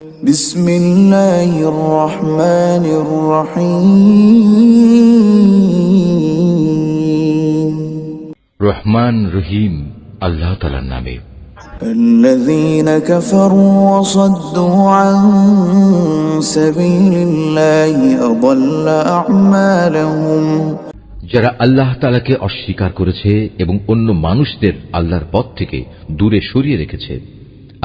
بسم الله الرحمن الرحيم রহমান রহিম আল্লাহ তাআলার নামে। الذين كفروا وصدوا عن سبيل الله أضل أعمالهم যারা আল্লাহ তাআলাকে অস্বীকার করেছে এবং অন্য মানুষদের আল্লাহর পথ থেকে দূরে সরিয়ে রেখেছে,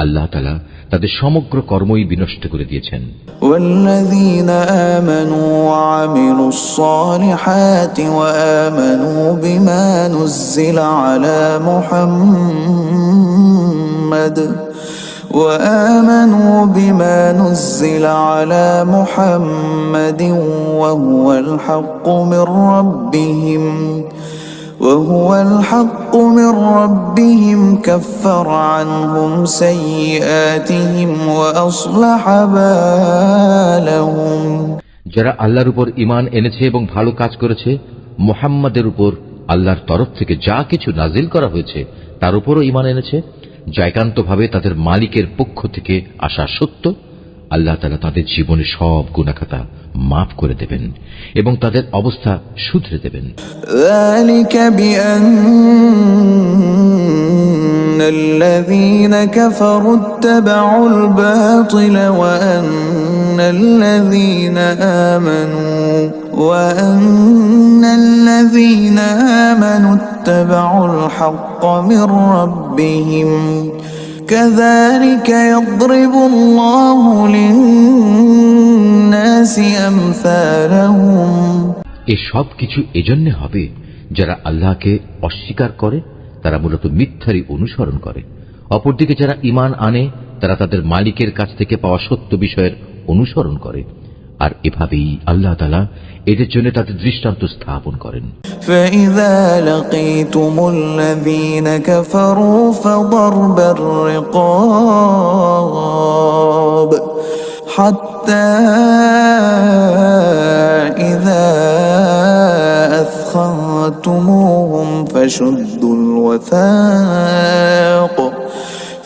আল্লাহ তাআলা তাদের সমগ্র কর্মই বিনষ্ট করে দিয়েছেন। والذين آمنوا وعملوا الصالحات وآمنوا بما نزل على محمد وهو الحق من ربهم كفر عنهم سيئاتهم وأصلح بالهم যারা আল্লাহর উপর ঈমান এনেছে এবং ভালো কাজ করেছে, মুহাম্মাদের উপর আল্লাহর তরফ থেকে যা কিছু নাজিল করা হয়েছে তার উপরও ঈমান এনেছে, যা একান্তভাবে তাদের মালিকের পক্ষ থেকে আসা সত্য, আল্লাহ তাআলা তাদের জীবনে সব গুনাহখাতা মাফ করে দেবেন এবং তাদের অবস্থা শুধরে দেবেন। ذلك بأن الذين كفروا اتبعوا الباطل وأن الذين آمنوا اتبعوا الحق من ربهم كذلك يضرب الله للناس أمثالهم এ সব কিছু এজন্য হবে যারা আল্লাহকে অস্বীকার করে তারা মূলত মিথ্যারই অনুসরণ করে, অপরদিকে যারা ঈমান আনে তারা তাদের মালিকের কাছ থেকে পাওয়া সত্য বিষয়ের অনুসরণ করে, আর এভাবেই আল্লাহ তাআলা এদের জন্য তাদের দৃষ্টান্ত স্থাপন করেন। فإذا لقيتم الذين كفروا فضرب الرقاب حتى إذا أثخنتموهم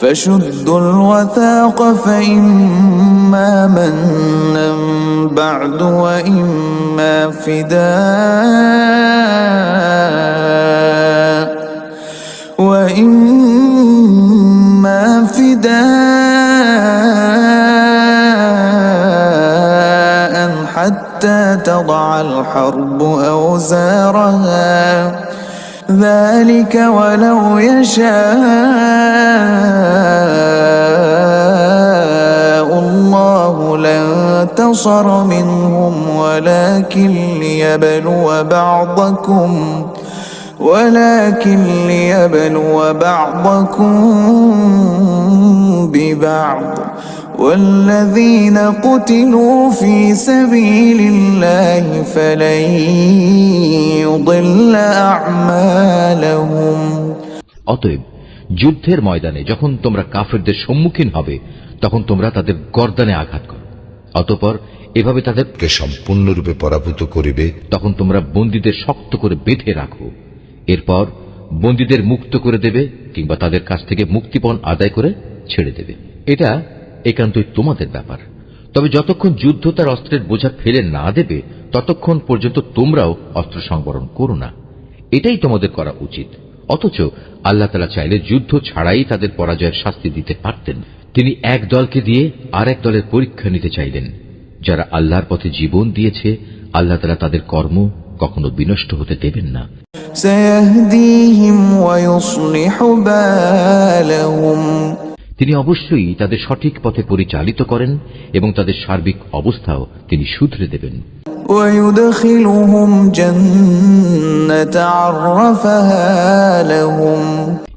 فشدوا الوثاق فإما منا بعد وإما فداء حتى تضع الحرب أوزارها ذلك ولو يشاء الله لانتصر منهم ولكن ليبلو بعضكم ببعض والذين قتلوا في سبيل الله فلن يضل أعمالهم অতএব যুদ্ধের ময়দানে যখন তোমরা কাফেরদের সম্মুখীন হবে তখন তোমরা তাদের গর্দানে আঘাত করো, অতঃপর এভাবে তাদেরকে সম্পূর্ণরূপে পরাভূত করিবে। তখন তোমরা বন্দীদের শক্ত করে বেঁধে রাখো, এরপর বন্দীদের মুক্ত করে দেবে কিংবা তাদের কাছ থেকে মুক্তিপণ আদায় করে ছেড়ে দেবে। এটা একান্তই তোমাদের ব্যাপার। তবে যতক্ষণ যুদ্ধ তার অস্ত্রের বোঝা ফেলে না দেবে ততক্ষণ পর্যন্ত তোমরাও অস্ত্র সংবরণ করো না, এটাই তোমাদের করা উচিত। অথচ আল্লাহ তাআলা চাইলে যুদ্ধ ছাড়াই তাদের পরাজয়ের শাস্তি দিতে পারতেন। তিনি এক দলকে দিয়ে আর এক দলের পরীক্ষা নিতে চাইলেন। যারা আল্লাহর পথে জীবন দিয়েছে আল্লাহ তাআলা তাদের কর্ম কখনো বিনষ্ট হতে দেবেন না। سيهديهم ويصلح بالهم তিনি অবশ্যই তাদের সঠিক পথে পরিচালিত করেন এবং তাদের সার্বিক অবস্থাও তিনি শুধরে দেবেন। ويدخلهم جنة عرفها لهم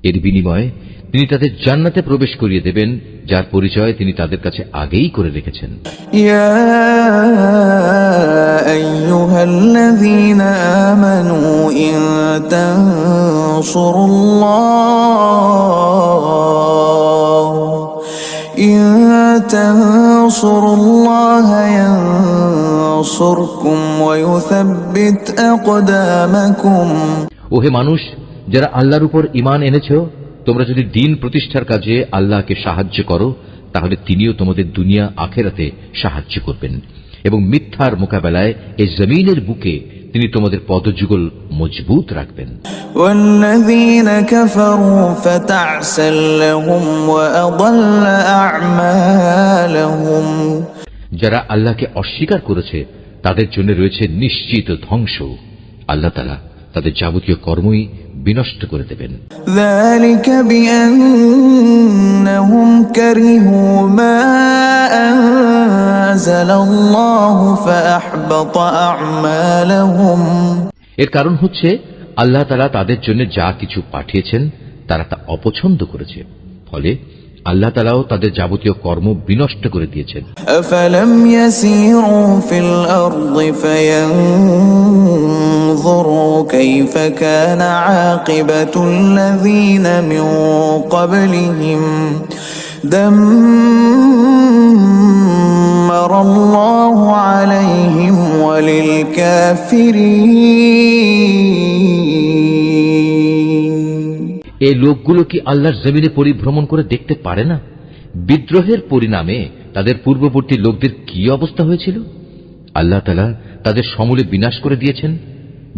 এর বিনিময়ে তিনি তাদের জান্নাতে প্রবেশ করিয়ে দেবেন যার পরিচয় তিনি তাদের কাছে আগেই করে রেখেছেন। يا أيها الذين آمنوا إن تنصروا الله ينصركم ويثبت أقدامكم ওহে মানুষ, যারা আল্লাহর উপর ঈমান এনেছো, তোমরা যদি দ্বীন প্রতিষ্ঠার কাজে আল্লাহকে সাহায্য করো তাহলে তিনিও তোমাদের দুনিয়া আখেরাতে সাহায্য করবেন এবং মিথ্যার মোকাবেলায় এই জমিনের বুকে তিনি তোমাদের পদযুগল মজবুত রাখবেন। والذين كفروا فتعسا لهم وأضل أعمالهم যারা আল্লাহকে অস্বীকার করেছে তাদের জন্য রয়েছে নিশ্চিত ধ্বংস। আল্লাহ তাআলা তাদের যাবতীয় কর্মই বিনষ্ট করে দেবেন। ذلك بأنهم كرهوا ما أنزل الله فأحبط أعمالهم এর কারণ হচ্ছে আল্লাহ তাআলা তাদের জন্য যা কিছু পাঠিয়েছেন তারা তা অপছন্দ করেছে, ফলে আল্লাহ তাআলাও তাদের যাবতীয় কর্ম বিনষ্ট করে দিয়েছেন। أفلم يسيروا في الأرض فينظروا كيف كان عاقبة الذين من قبلهم دمر الله عليهم وللكافرين এই লোকগুলো কি আল্লাহর জমিনে পরিভ্রমণ করে দেখতে পারে না বিদ্রোহের পরিণামে তাদের পূর্ববর্তী লোকদের কি অবস্থা হয়েছিল? আল্লাহ তাআলা তাদের সমূলে বিনাশ করে দিয়েছেন।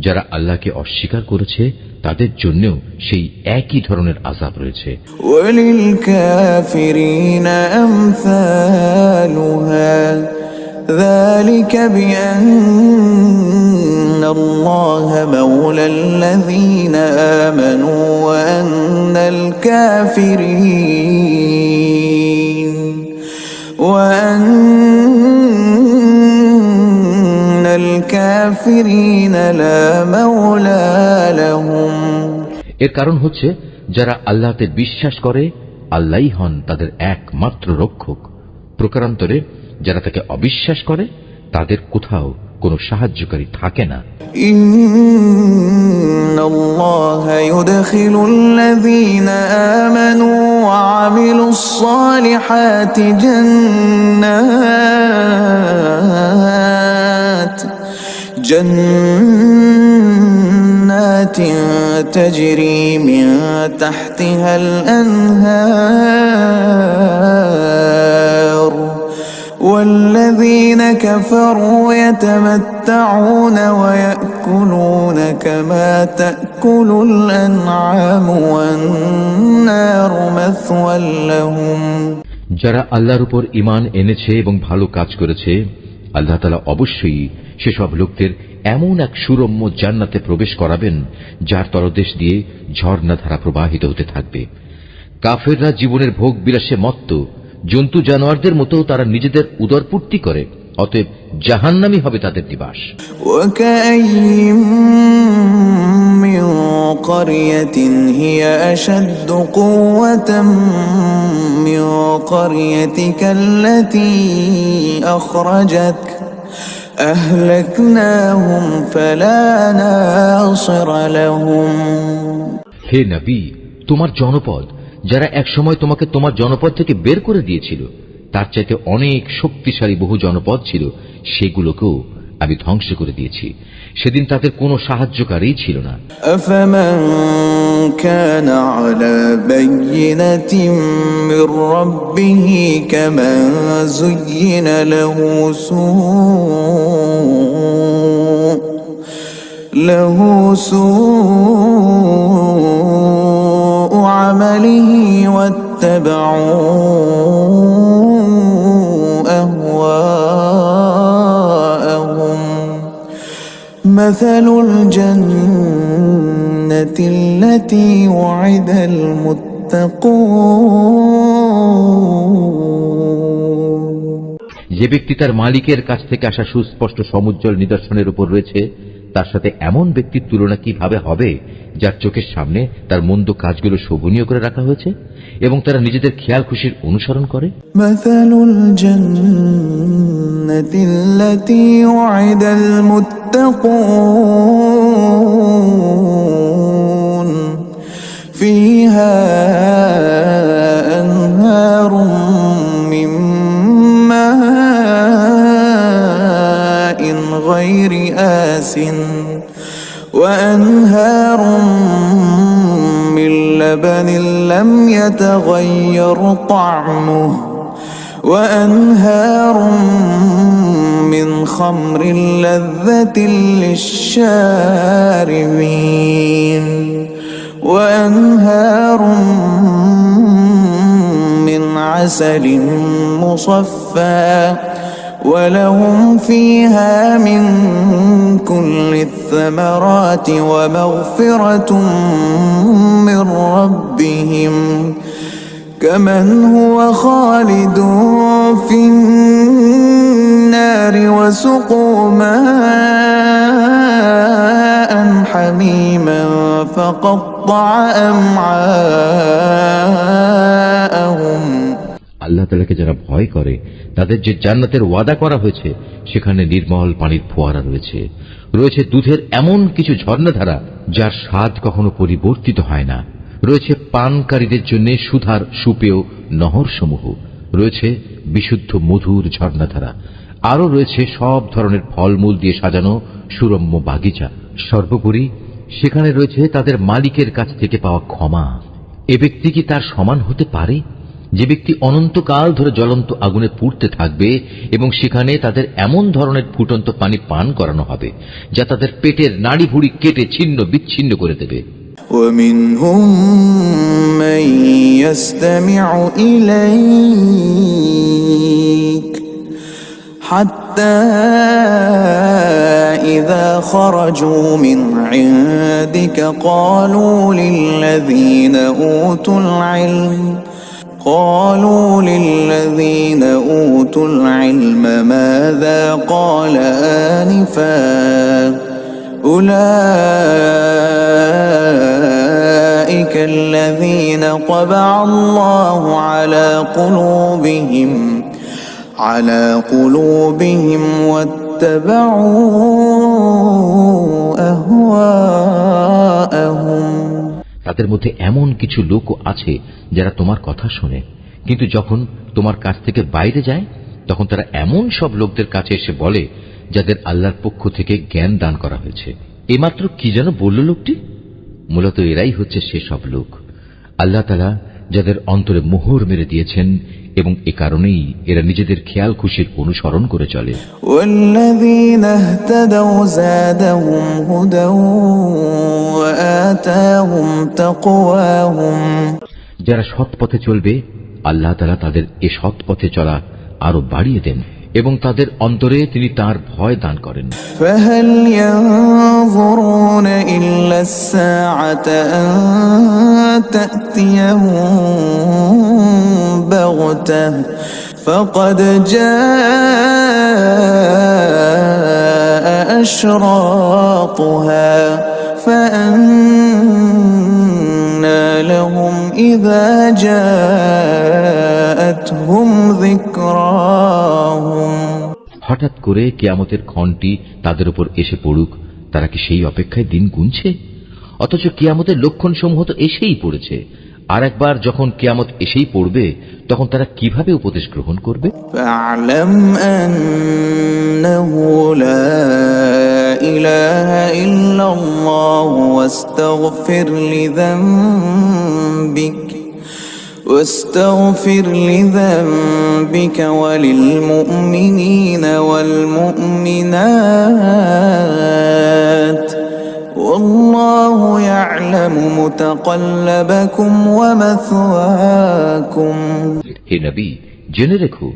যারা আল্লাহকে অস্বীকার করেছে তাদের জন্যও সেই একই ধরনের আযাব রয়েছে। وللكافرين أمثالها ذلك بأن الله مولى الذين آمنوا وأن الكافرين لا مولى لهم এর কারণ হচ্ছে যারা আল্লাহতে বিশ্বাস করে আল্লাহই হন তাদের একমাত্র রক্ষক। প্রকারান্তরে যারা তাকে অবিশ্বাস করে তাদের কোথাও কোনো সাহায্যকারী থাকে না। إن الله يدخل الذين آمنوا وعملوا الصالحات جنات تجري من تحتها الأنهار والذين كفروا يتمتعون ويأكلون كما تأكل الأنعام والنار مثوى لهم যারা আল্লাহর উপর ঈমান এনেছে এবং ভালো কাজ করেছে আল্লাহ তাআলা অবশ্যই সেসব লোকদের এমন এক সুরম্য জান্নাতে প্রবেশ করাবেন যার তলদেশ দিয়ে ঝর্ণাধারা প্রবাহিত হতে থাকবে। কাফেররা জীবনের ভোগ বিলাসে মত্ত, জন্তু জানোয়ারদের মতো তারা নিজেদের উদরপূর্তি করে, অতএব জাহান্নামী হবে তাদের নিবাস। وكأين من قرية هي أشد قوة من قريتك التي أخرجتك أهلكناهم فلا ناصر لهم হে নবী, তোমার জনপদ যারা একসময় তোমাকে তোমার জনপদ থেকে বের করে দিয়েছিল তার চাইতে অনেক শক্তিশালী বহু জনপদ ছিল, সেগুলোকেও আমি ধ্বংস করে দিয়েছি। সেদিন তাদের কোনো সাহায্যকারী ছিল না। أفمن كان على بينة من ربه كمن زين له سوء عمله واتبعوا أهواءهم مثل الجنة التي وعد المتقون যে ব্যক্তি তার মালিকের কাছ থেকে আসা সুস্পষ্ট সমুজ্জ্বল নিদর্শনের উপর রয়েছে তার সাথে এমন ব্যক্তির তুলনা কিভাবে হবে যার চোখের সামনে তার মন্দ কাজগুলো শোভনীয় করে রাখা হয়েছে এবং তারা নিজেদের খেয়াল খুশির অনুসরণ করে। مثل الجنة التي وعد المتقون فيها أنهار من ماء غير آسن وأنهار من لبن لم يتغير طعمه وأنهار من خمر لذة للشاربين وأنهار من عسل مصفى ولهم فيها من كل الثمرات ومغفرة من ربهم كمن هو خالد في النار وسقوا ماء حميما فقطع أمعاءهم আল্লাহ তাআলাকে যারা ভয় করে তাদের যে জান্নাতের ওয়াদা করা হয়েছে সেখানে নির্মল পানির ফোয়ারা রয়েছে, রয়েছে দুধের এমন কিছু ঝর্ণাধারা যার স্বাদ কখনো পরিবর্তিত হয় না, রয়েছে পানকারীদের জন্য সুধার সুপেয় নহরসমূহ, রয়েছে বিশুদ্ধ মধুর ঝর্ণাধারা, আরও রয়েছে সব ধরনের ফলমূল দিয়ে সাজানো সুরম্য বাগিচা। সর্বোপরি সেখানে রয়েছে তাদের মালিকের কাছ থেকে পাওয়া ক্ষমা। এ ব্যক্তি কি তার সমান হতে পারে যে ব্যক্তি অনন্তকাল ধরে জ্বলন্ত আগুনে পুড়তে থাকবে এবং সেখানে তাদের এমন ধরনের ফুটন্ত পানি পান করানো হবে যা তাদের পেটের নাড়ি ভুড়ি কেটে ছিন্ন বিচ্ছিন্ন করে দেবে। ومنهم من يستمع إليك حتى إذا خرجوا من عندك قالوا للذين أوتوا العلم ماذا قال آنفا أولئك الذين طبع الله على قلوبهم واتبعوا أهواءهم তাদের মধ্যে এমন কিছু লোকও আছে যারা তোমার কথা শোনে, কিন্তু যখন তোমার কাছ থেকে বাইরে যায় তখন তারা এমন সব লোকদের কাছে এসে বলে যাদের আল্লাহর পক্ষ থেকে জ্ঞান দান করা হয়েছে। এইমাত্র কি যেন বলল লোকটি? মূলত এরাই হচ্ছে সেসব লোক আল্লাহ তাআলা যাদের অন্তরে মোহর মেরে দিয়েছেন এবং এ কারণেই এরা নিজেদের খেয়াল খুশির অনুসরণ করে চলে। والذين اهتدوا زادهم هدى وآتاهم تقواهم যারা সৎ পথে চলবে আল্লাহ তাআলা তাদের এ সৎ পথে চলা আরো বাড়িয়ে দেন এবং তাদের অন্তরে তিনি তার ভয় দান করেন। فهل ينظرون إلا الساعة أن تأتيهم بغتة فقد جاء أشراطها فأنى لهم إذا جاءتهم ذكراهم হঠাৎ করে কিয়ামতের ক্ষণটি তাদের উপর এসে পড়ুক, তারা কি সেই অপেক্ষায় দিন গুনছে? অথচ কিয়ামতের লক্ষণসমূহ তো এসেই পড়েছে। আর একবার যখন কিয়ামত এসেই পড়বে তখন তারা কিভাবে উপদেশ গ্রহণ করবে? فاعلم أنه لا إله إلا الله واستغفر لذنبك وللمؤمنين والمؤمنات والله يعلم متقلبكم ومثواكم হে নবী, জেনে রেখো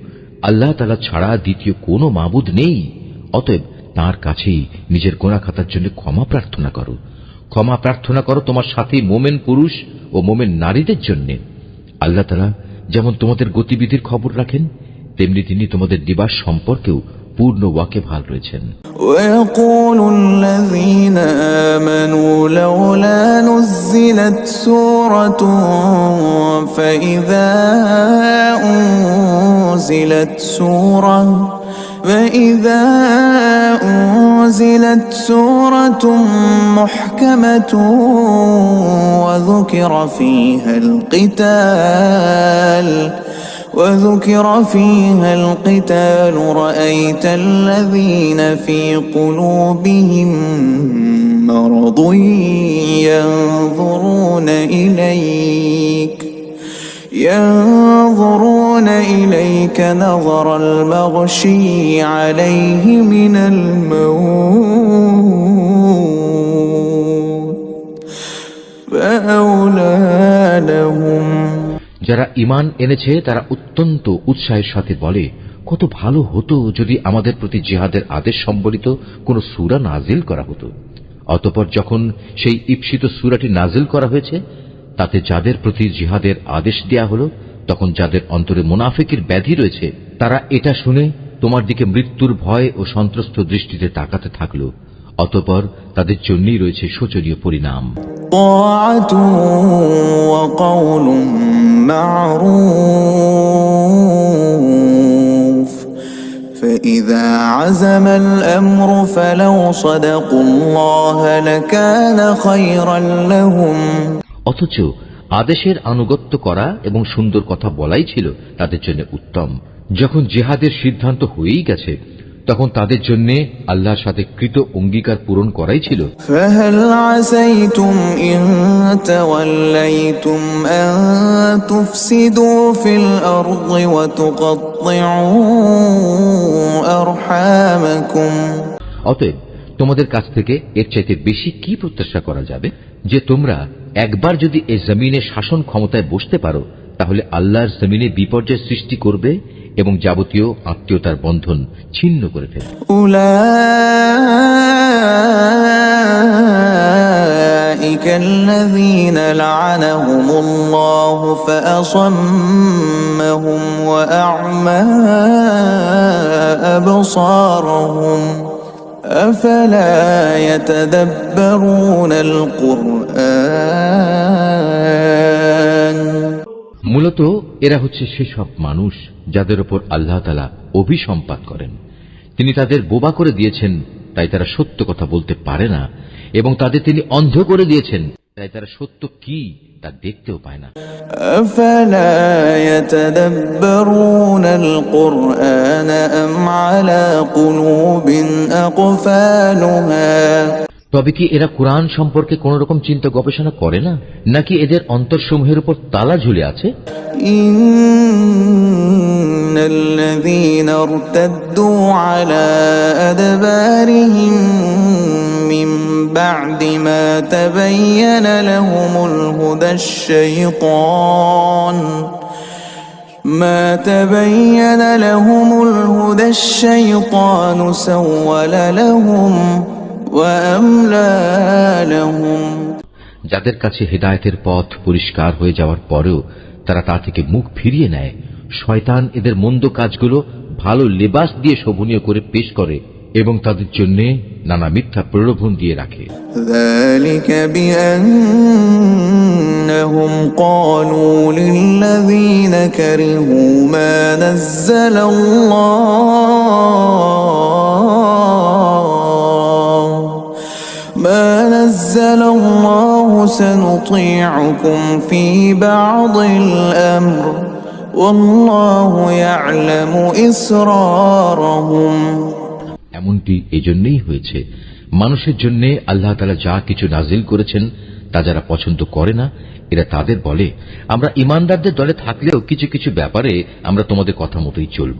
আল্লাহ তাআলা ছাড়া দ্বিতীয় কোনো মাবুদ নেই, অতএব তাঁর কাছেই নিজের গুনাহ খাতার জন্য ক্ষমা প্রার্থনা করো। ক্ষমা প্রার্থনা করো তোমার সাথী মোমেন পুরুষ ও মোমেন নারীদের জন্য। আল্লাহ তাআলা যেমন তোমাদের গতিবিধির খবর রাখেন তেমনি তিনি তোমাদের দিবাস সম্পর্কেও পূর্ণ ওয়াকিবহাল রয়েছেন। ويقول الذين آمنوا لولا نزلت سورة فإذا أنزلت سورة محكمة وذكر فيها القتال رأيت الذين في قلوبهم مرض ينظرون إليك نظر المغشي عليه من الموت فأولى لهم যারা ঈমান এনেছে তারা অত্যন্ত উৎসাহের সাথে বলে, কত ভালো হতো যদি আমাদের প্রতি জিহাদের আদেশ সম্বলিত কোন সূরা নাজিল করা হতো। অতঃপর যখন সেই ঈপ্সিত সূরাটি নাজিল করা হয়েছে, তাতে যাদের প্রতি জিহাদের আদেশ দেয়া হলো, তখন যাদের অন্তরে মুনাফিকের ব্যাধি রয়েছে তারা এটা শুনে তোমার দিকে মৃত্যুর ভয় ও সন্ত্রস্ত দৃষ্টিতে তাকাতে থাকল। অতঃপর তাদের জন্যই রয়েছে শোচনীয় পরিণাম। طاعة وقول معروف فإذا عزم الأمر فلو صدقوا الله لكان خيرا لهم অথচ আদেশের আনুগত্য করা এবং সুন্দর কথা বলাই ছিল তাদের জন্য উত্তম। যখন জিহাদের সিদ্ধান্ত হয়েই গেছে, তখন তাদের জন্য আল্লাহর সাথে কৃত অঙ্গীকার পূরণ করাই ছিল। فهل عسيتم إن توليتم أن تفسدوا في الأرض وتقطعوا أرحامكم অতএব তোমাদের কাছ থেকে এর চাইতে বেশি কি প্রত্যাশা করা যাবে যে তোমরা একবার যদি এই জমিনে শাসন ক্ষমতায় বসতে পারো, তাহলে আল্লাহর জমিনে বিপর্যয় সৃষ্টি করবে এবং যাবতীয় আত্মীয়তার বন্ধন ছিন্ন করে ফেলবে। أولئك الذين لعنهم الله فأصمهم وأعمى أبصارهم أفلا يتدبرون القرآن মূলত এরা হচ্ছে সেসব মানুষ যাদের উপর আল্লাহ তাআলা অভিসম্পাত করেন। তিনি তাদের বোবা করে দিয়েছেন, তাই তারা সত্য কথা বলতে পারে না, এবং তাদের তিনি অন্ধ করে দিয়েছেন, তাই তারা সত্য কি তা দেখতেও পায় না। أفلا يتدبرون القرآن أم على قلوب أقفالها তবে কি এরা কোরআন সম্পর্কে কোন রকম চিন্তা গবেষণা করে না, নাকি এদের অন্তরসমূহের উপর তালা ঝুলে আছে? إن الذين ارتدوا على أدبارهم من بعد ما تبين لهم الهدى الشيطان سول لهم وأملى لهم যাদের কাছে হেদায়েতের পথ পরিষ্কার হয়ে যাওয়ার পরেও তারা তা থেকে মুখ ফিরিয়ে নেয়, শয়তান এদের মন্দ কাজগুলো ভালো লেবাস দিয়ে শোভনীয় করে পেশ করে এবং তাদের জন্য নানা মিথ্যা প্রলোভন দিয়ে রাখে। ذلك بأنهم قالوا للذين كرهوا ما نزل الله سنطيعكم في بعض الأمر والله يعلم إسرارهم এমনটি এজন্যই হয়েছে, মানুষের জন্য আল্লাহ তাআলা যা কিছু নাজিল করেছেন তা যারা পছন্দ করে না, এরা তাদের বলে, আমরা ঈমানদারদের দলে থাকলেও কিছু কিছু ব্যাপারে আমরা তোমাদের কথা মতোই চলব।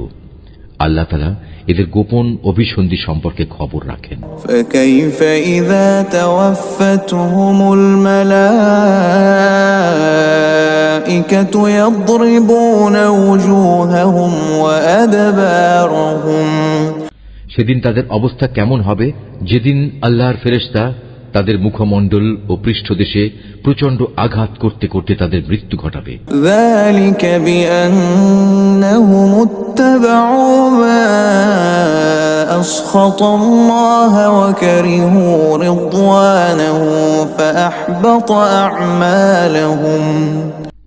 আল্লাহ তাআলা এদের গোপন অভিসন্ধি সম্পর্কে খবর রাখেন। فكيف إذا توفتهم الملائكة يضربون وجوههم وأدبارهم সেদিন তাদের অবস্থা কেমন হবে, যেদিন আল্লাহর ফেরেশতা তাদের মুখমণ্ডল ও পৃষ্ঠদেশে প্রচন্ড আঘাত করতে করতে তাদের মৃত্যু ঘটাবে। ذلك بأنهم اتبعوا ما أسخط الله وكرهوا رضوانه فأحبط أعمالهم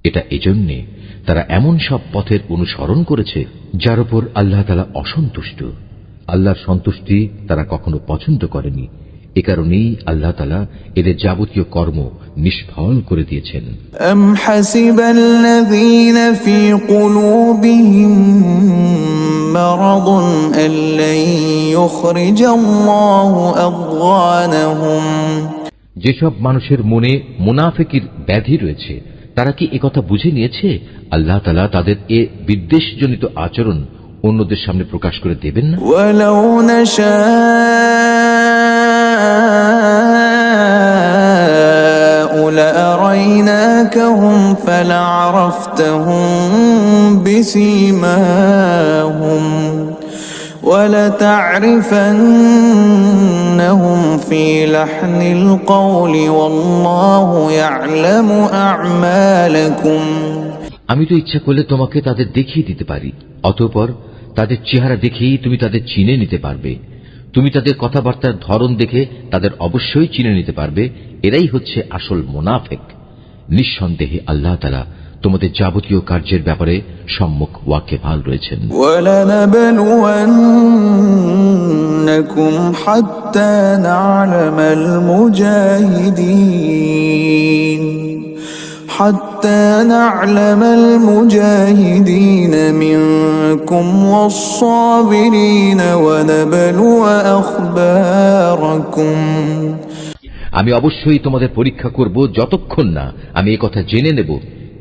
এটা এজন্যে তারা এমন সব পথের অনুসরণ করেছে যার উপর আল্লাহ তাআলা অসন্তুষ্ট। আল্লাহর সন্তুষ্টি তারা কখনো পছন্দ করেনি, এ কারণেই আল্লাহ তাআলা এদের যাবতীয় কর্ম নিষ্ফল করে দিয়েছেন। أم حسب الذين في قلوبهم مرض أن لن يخرج الله أضغانهم যেসব মানুষের মনে মুনাফিকির ব্যাধি রয়েছে তারা কি একথা বুঝে নিয়েছে আল্লাহ তাআলা তাদের এ বিদ্বেষজনিত আচরণ অন্যদের সামনে প্রকাশ করে দেবেন না? ولو نشاء لأريناكهم فلعرفتهم بسيماهم ولتعرفنهم في لحن القول والله يعلم أعمالكم আমি তো ইচ্ছা করলে তোমাকে তাদের দেখিয়ে দিতে পারি, অতঃপর তাদের চেহারা দেখেই তুমি তাদের চিনে নিতে পারবে। তুমি তাদের কথাবার্তার ধরন দেখে তাদের অবশ্যই চিনে নিতে পারবে এরাই হচ্ছে আসল মুনাফিক। নিঃসন্দেহে আল্লাহ তাআলা তোমাদের যাবতীয় কার্যের ব্যাপারে সম্মুখ ওয়াকিবহাল রয়েছেন। وَلَنَبْلُوَنَّكُمْ حَتَّى نَعْلَمَ المجاهدين منكم والصابرين ونبلو أخباركم আমি অবশ্যই তোমাদের পরীক্ষা করব যতক্ষণ না আমি এই কথা জেনে নেব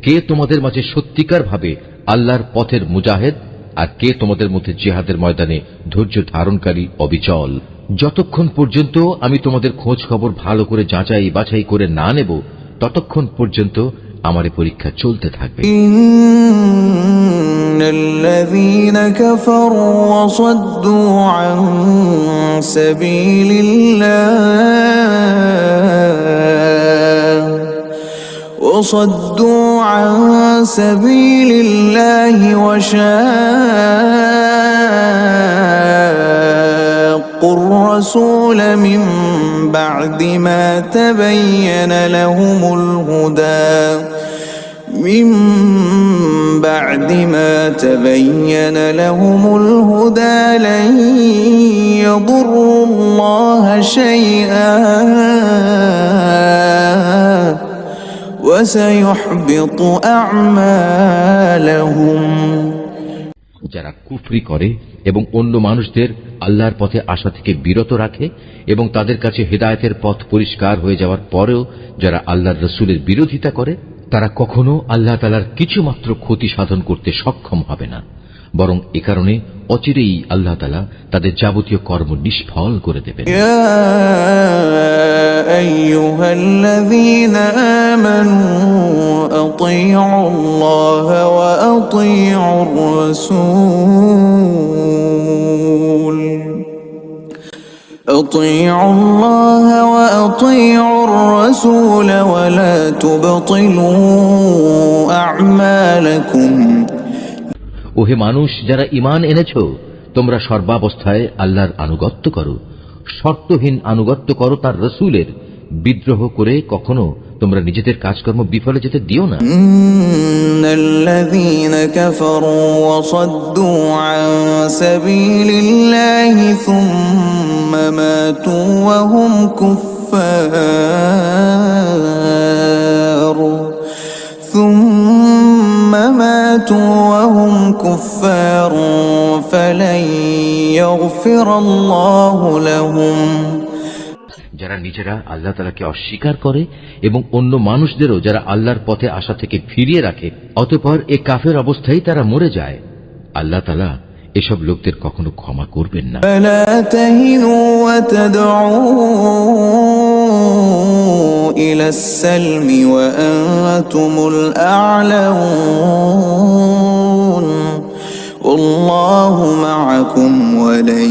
কে তোমাদের মাঝে সত্যিকার ভাবে আল্লাহর পথের মুজাহিদ আর কে তোমাদের মধ্যে জিহাদের ময়দানে ধৈর্য ধারণকারী অবিচল। যতক্ষণ পর্যন্ত আমি তোমাদের খোঁজ খবর ভালো করে যাচাই বাছাই করে না নেব ততক্ষণ পর্যন্ত আমার এই পরীক্ষা চলতে থাকবে। ইন্নাল্লাযীনা কাফারু ওয়া সাদ্দু আন সাবিলিল্লাহি ওয়া শাক্কুর রাসূল মিন বা'দি মা তাবাyyana লাহুমুল হুদা لن يضروا الله شيئا وسيحبط أعمالهم যারা কুফরি করে এবং অন্য মানুষদের আল্লাহর পথে আসা থেকে বিরত রাখে এবং তাদের কাছে হেদায়েতের পথ পরিষ্কার হয়ে যাওয়ার পরেও যারা আল্লাহর রাসূলের বিরোধিতা করে তারা কখনো আল্লাহ তাআলার কিছুমাত্র ক্ষতি সাধন করতে সক্ষম হবে না, বরং এ কারণে অচিরেই আল্লাহ তাআলা তাদের যাবতীয় কর্ম নিষ্ফল করে দেবেন। ইয়া আইয়ুহাল্লাযীনা আমানু আতিউল্লাহা ওয়া আতিউর রাসূল أطيعوا الله وأطيعوا الرسول ولا تبطلوا أعمالكم ওহে মানুষ যারা ঈমান এনেছো তোমরা সর্বাবস্থায় আল্লাহর আনুগত্য করো, শর্তহীন আনুগত্য করো তার রাসূলের, বিদ্রোহ করে কখনো তোমরা নিজেদের কাজকর্ম বিফলে যেতে দিও না। ইন্নাল্লাযীনা কাফারু ওয়া সাদ্দু আন সাবিলিল্লাহি সুম্মা মাতু ওয়া হুম কুফফার ফালান ইয়াগফিরাল্লাহু লাহুম যারা নিজেরা আল্লাহ তাআলাকে অস্বীকার করে এবং অন্য মানুষদেরও যারা আল্লাহর পথে আসা থেকে ফিরিয়ে রাখে অতঃপর এ কাফের অবস্থায় তারা মরে যায়, আল্লাহ তাআলা এসব লোকদের কখনো ক্ষমা করবেন না। লা তাহিনু ওয়া তাদউ ইলাস সালমি ওয়া আনতুমুল আ'লাউন ওয়াল্লাহু মা'আকুম ওয়া লা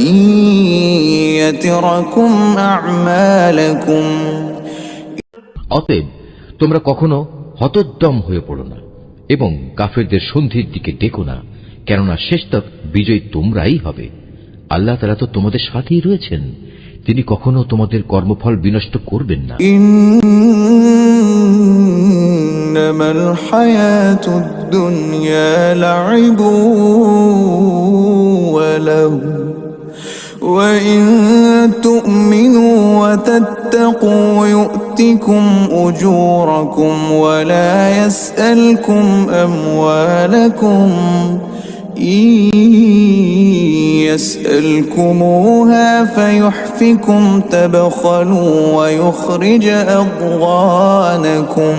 ইয়াতিরাকুম আ'মালাকুম। অতএব তোমরা কখনো হতোদ্যম হয়ে পড়ো না এবং কাফেরদের সন্ধির দিকে ডেকো না, কেননা শেষতক বিজয়ী তোমরাই হবে। আল্লাহ তাআলা তো তোমাদের সাথেই রয়েছেন, তিনি কখনো তোমাদের কর্মফল বিনষ্ট করবেন না। ইন্নামাল হায়াতুদ দুনিয়া লাইবু ওয়া লাহু ওয়া ইন তু'মিনু ওয়া তাত্তাকু يؤتكم أجوركم ولا يسألكم أموالكم إن يسألكموها فيحفكم تبخلوا ويخرج أضغانكم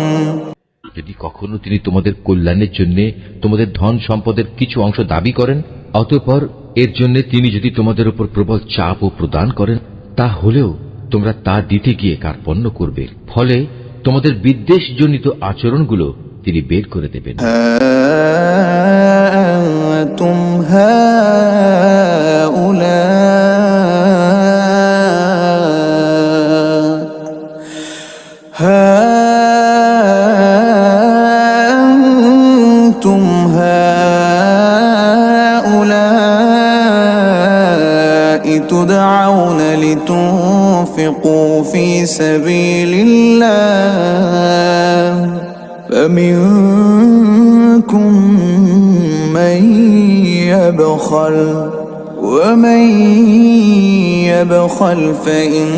যদি কখনো তিনি তোমাদের কল্যাণের জন্য তোমাদের ধন সম্পদের কিছু অংশ দাবি করেন, অতঃপর এর জন্য তিনি যদি তোমাদের উপর প্রবল চাপ ও প্রদান করেন, তা হলেও তোমরা তা দিতে গিয়ে কার্পণ্য করবে, ফলে তোমাদের বিদ্বেষজনিত আচরণগুলো তিনি বের করে দেবেন। أنتم هؤلاء تدعون لتنفقوا في سبيل الله فمنكم من يبخل ومن يبخل فإنما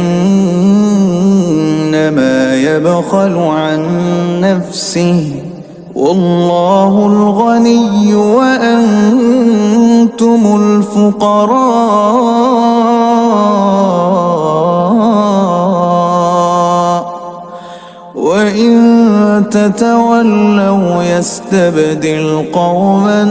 يبخل عن نفسه والله الغني وأنتم الفقراء وإن تتولوا يستبدل قوما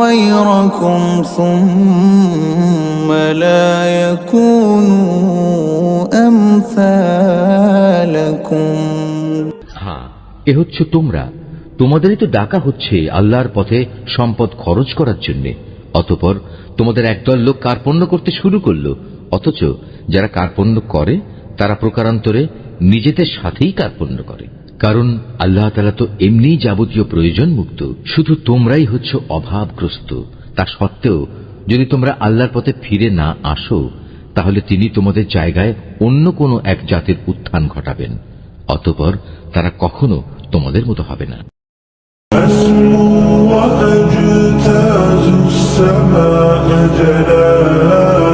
غيركم ثم لا يكونوا أمثالكم। হ্যাঁ, এ হচ্ছে তোমরা, তোমাদেরই তো ডাকা হচ্ছে আল্লাহর পথে সম্পদ খরচ করার জন্য, অতঃপর তোমাদের একদল লোক কার্পণ্য করতে শুরু করলো, অথচ যারা কার্পণ্য করে তারা প্রকারান্তরে নিজেদের সাথেই কার্পণ্য করে। কারণ আল্লাহ তাআলা তো এমনি যাবতীয় প্রয়োজন মুক্ত, শুধু তোমরাই হচ্ছ অভাবগ্রস্ত। তা সত্ত্বেও যদি তোমরা আল্লাহর পথে ফিরে না আসো, তাহলে তিনি তোমাদের জায়গায় অন্য কোনো এক জাতির উত্থান ঘটাবেন, অতঃপর তারা কখনো তোমাদের মতো হবে না। وأجتاز السماء جلالا